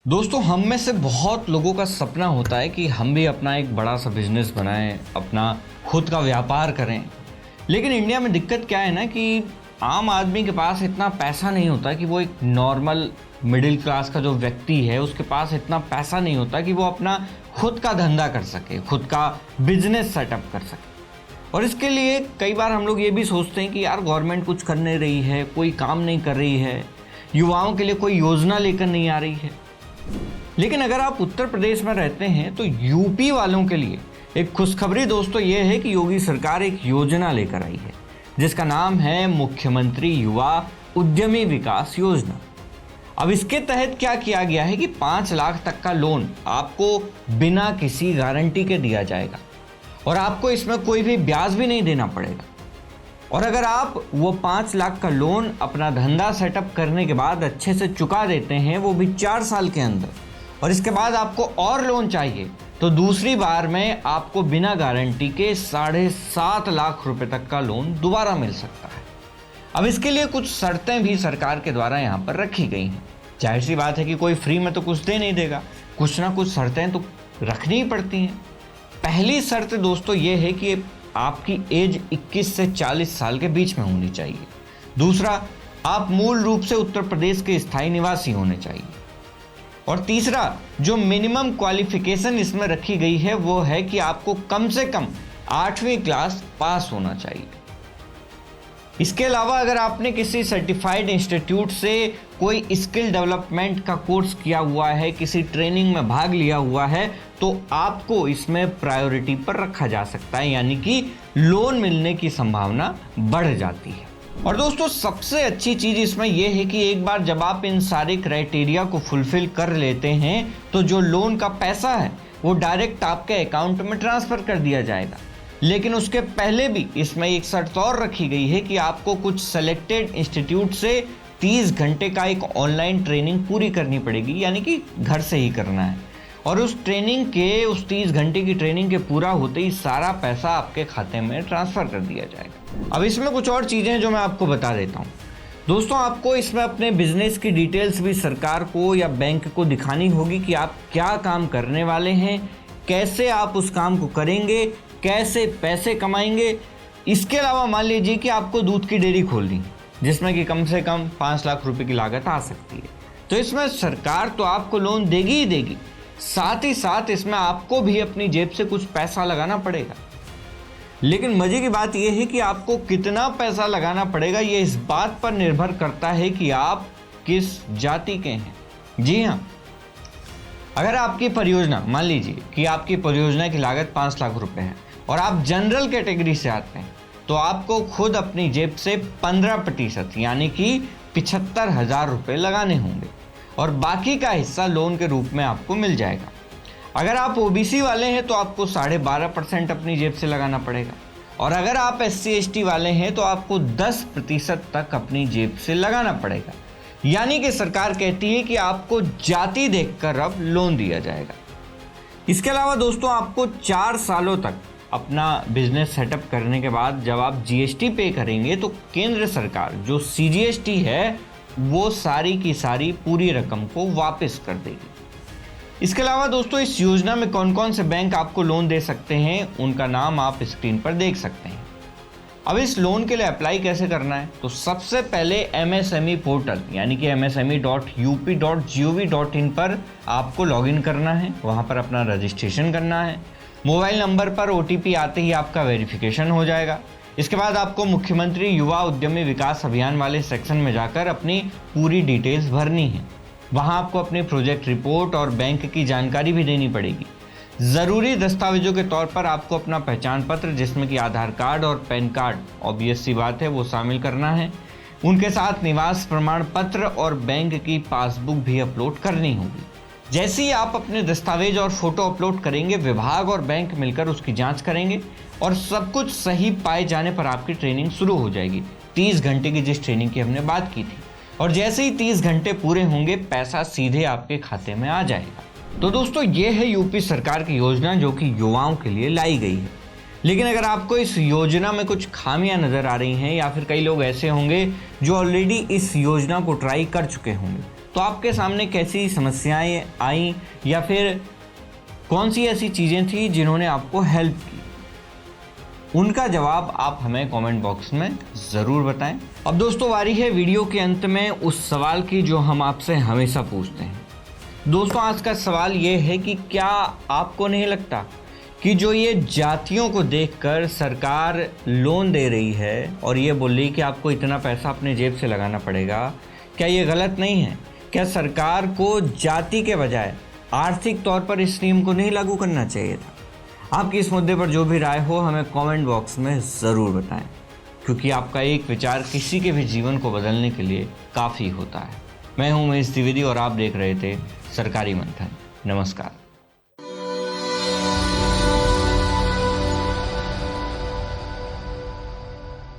दोस्तों, हम में से बहुत लोगों का सपना होता है कि हम भी अपना एक बड़ा सा बिजनेस बनाएं, अपना खुद का व्यापार करें। लेकिन इंडिया में दिक्कत क्या है ना कि आम आदमी के पास इतना पैसा नहीं होता कि वो एक नॉर्मल मिडिल क्लास का जो व्यक्ति है उसके पास इतना पैसा नहीं होता कि वो अपना खुद का धंधा कर सके, खुद का बिजनेस सेटअप कर सके। और इसके लिए कई बार हम लोग ये भी सोचते हैं कि यार गवर्नमेंट कुछ कर नहीं रही है, कोई काम नहीं कर रही है, युवाओं के लिए कोई योजना लेकर नहीं आ रही है। लेकिन अगर आप उत्तर प्रदेश में रहते हैं तो यूपी वालों के लिए एक खुशखबरी दोस्तों ये है कि योगी सरकार एक योजना लेकर आई है जिसका नाम है मुख्यमंत्री युवा उद्यमी विकास योजना। अब इसके तहत क्या किया गया है कि 5 लाख तक का लोन आपको बिना किसी गारंटी के दिया जाएगा और आपको इसमें कोई भी ब्याज भी नहीं देना पड़ेगा। और अगर आप वो 5 लाख का लोन अपना धंधा सेटअप करने के बाद अच्छे से चुका देते हैं, वो भी 4 साल के अंदर, और इसके बाद आपको और लोन चाहिए तो दूसरी बार में आपको बिना गारंटी के 7.5 लाख रुपए तक का लोन दोबारा मिल सकता है। अब इसके लिए कुछ शर्तें भी सरकार के द्वारा यहाँ पर रखी गई हैं। जाहिर सी बात है कि कोई फ्री में तो कुछ दे नहीं देगा, कुछ ना कुछ शर्तें तो रखनी ही पड़ती हैं। पहली शर्त दोस्तों ये है कि आपकी एज 21 से 40 साल के बीच में होनी चाहिए। दूसरा, आप मूल रूप से उत्तर प्रदेश के स्थायी निवासी होने चाहिए। और तीसरा, जो मिनिमम क्वालिफिकेशन इसमें रखी गई है वो है कि आपको कम से कम 8वीं क्लास पास होना चाहिए। इसके अलावा अगर आपने किसी सर्टिफाइड इंस्टीट्यूट से कोई स्किल डेवलपमेंट का कोर्स किया हुआ है, किसी ट्रेनिंग में भाग लिया हुआ है, तो आपको इसमें प्रायोरिटी पर रखा जा सकता है, यानी कि लोन मिलने की संभावना बढ़ जाती है। और दोस्तों, सबसे अच्छी चीज़ इसमें यह है कि एक बार जब आप इन सारे क्राइटेरिया को फुलफिल कर लेते हैं तो जो लोन का पैसा है वो डायरेक्ट आपके अकाउंट में ट्रांसफ़र कर दिया जाएगा। लेकिन उसके पहले भी इसमें एक शर्त और रखी गई है कि आपको कुछ सेलेक्टेड इंस्टीट्यूट से 30 घंटे का एक ऑनलाइन ट्रेनिंग पूरी करनी पड़ेगी, यानी कि घर से ही करना है। और उस 30 घंटे की ट्रेनिंग के पूरा होते ही सारा पैसा आपके खाते में ट्रांसफ़र कर दिया जाएगा। अब इसमें कुछ और चीज़ें हैं जो मैं आपको बता देता हूँ। दोस्तों, आपको इसमें अपने बिजनेस की डिटेल्स भी सरकार को या बैंक को दिखानी होगी कि आप क्या काम करने वाले हैं, कैसे आप उस काम को करेंगे, कैसे पैसे कमाएंगे। इसके अलावा मान लीजिए कि आपको दूध की डेयरी खोलनी जिसमें कि कम से कम 5 लाख रुपए की लागत आ सकती है, तो इसमें सरकार तो आपको लोन देगी ही देगी, साथ ही साथ इसमें आपको भी अपनी जेब से कुछ पैसा लगाना पड़ेगा। लेकिन मजे की बात यह है कि आपको कितना पैसा लगाना पड़ेगा ये इस बात पर निर्भर करता है कि आप किस जाति के हैं। जी हाँ, अगर आपकी परियोजना, मान लीजिए कि आपकी परियोजना की लागत 5 लाख रुपए है और आप जनरल कैटेगरी से आते हैं, तो आपको खुद अपनी जेब से 15% यानी कि 75,000 रुपये लगाने होंगे और बाकी का हिस्सा लोन के रूप में आपको मिल जाएगा। अगर आप ओबीसी वाले हैं तो आपको 12.5% अपनी जेब से लगाना पड़ेगा, और अगर आप SC ST वाले हैं तो आपको 10% तक अपनी जेब से लगाना पड़ेगा। यानी कि सरकार कहती है कि आपको जाति देखकर अब लोन दिया जाएगा। इसके अलावा दोस्तों, आपको 4 सालों तक अपना बिजनेस सेटअप करने के बाद जब आप GST पे करेंगे तो केंद्र सरकार जो CGST है वो सारी की सारी पूरी रकम को वापस कर देगी। इसके अलावा दोस्तों, इस योजना में कौन कौन से बैंक आपको लोन दे सकते हैं उनका नाम आप स्क्रीन पर देख सकते हैं। अब इस लोन के लिए अप्लाई कैसे करना है, तो सबसे पहले MSME पोर्टल यानी कि msme.up.gov.in पर आपको लॉगिन करना है, वहाँ पर अपना रजिस्ट्रेशन करना है। मोबाइल नंबर पर OTP आते ही आपका वेरिफिकेशन हो जाएगा। इसके बाद आपको मुख्यमंत्री युवा उद्यमी विकास अभियान वाले सेक्शन में जाकर अपनी पूरी डिटेल्स भरनी है। वहाँ आपको अपनी प्रोजेक्ट रिपोर्ट और बैंक की जानकारी भी देनी पड़ेगी। ज़रूरी दस्तावेजों के तौर पर आपको अपना पहचान पत्र जिसमें कि आधार कार्ड और पैन कार्ड, ऑब्वियस सी बात है, वो शामिल करना है। उनके साथ निवास प्रमाण पत्र और बैंक की पासबुक भी अपलोड करनी होगी। जैसे ही आप अपने दस्तावेज और फोटो अपलोड करेंगे, विभाग और बैंक मिलकर उसकी जांच करेंगे और सब कुछ सही पाए जाने पर आपकी ट्रेनिंग शुरू हो जाएगी। 30 घंटे की जिस ट्रेनिंग की हमने बात की थी, और जैसे ही 30 घंटे पूरे होंगे पैसा सीधे आपके खाते में आ जाएगा। तो दोस्तों, ये है यूपी सरकार की योजना जो कि युवाओं के लिए लाई गई है। लेकिन अगर आपको इस योजना में कुछ खामियां नज़र आ रही हैं, या फिर कई लोग ऐसे होंगे जो ऑलरेडी इस योजना को ट्राई कर चुके होंगे, तो आपके सामने कैसी समस्याएं आई या फिर कौन सी ऐसी चीज़ें थी जिन्होंने आपको हेल्प की? उनका जवाब आप हमें कमेंट बॉक्स में ज़रूर बताएं। अब दोस्तों बारी है वीडियो के अंत में उस सवाल की जो हम आपसे हमेशा पूछते हैं। दोस्तों आज का सवाल ये है कि क्या आपको नहीं लगता कि जो ये जातियों को देखकर सरकार लोन दे रही है और ये बोल रही कि आपको इतना पैसा अपने जेब से लगाना पड़ेगा, क्या ये गलत नहीं है? क्या सरकार को जाति के बजाय आर्थिक तौर पर इस नियम को नहीं लागू करना चाहिए था? आपकी इस मुद्दे पर जो भी राय हो हमें कमेंट बॉक्स में ज़रूर बताएं, क्योंकि आपका एक विचार किसी के भी जीवन को बदलने के लिए काफ़ी होता है। मैं हूं उमेश द्विवेदी और आप देख रहे थे सरकारी मंथन। नमस्कार।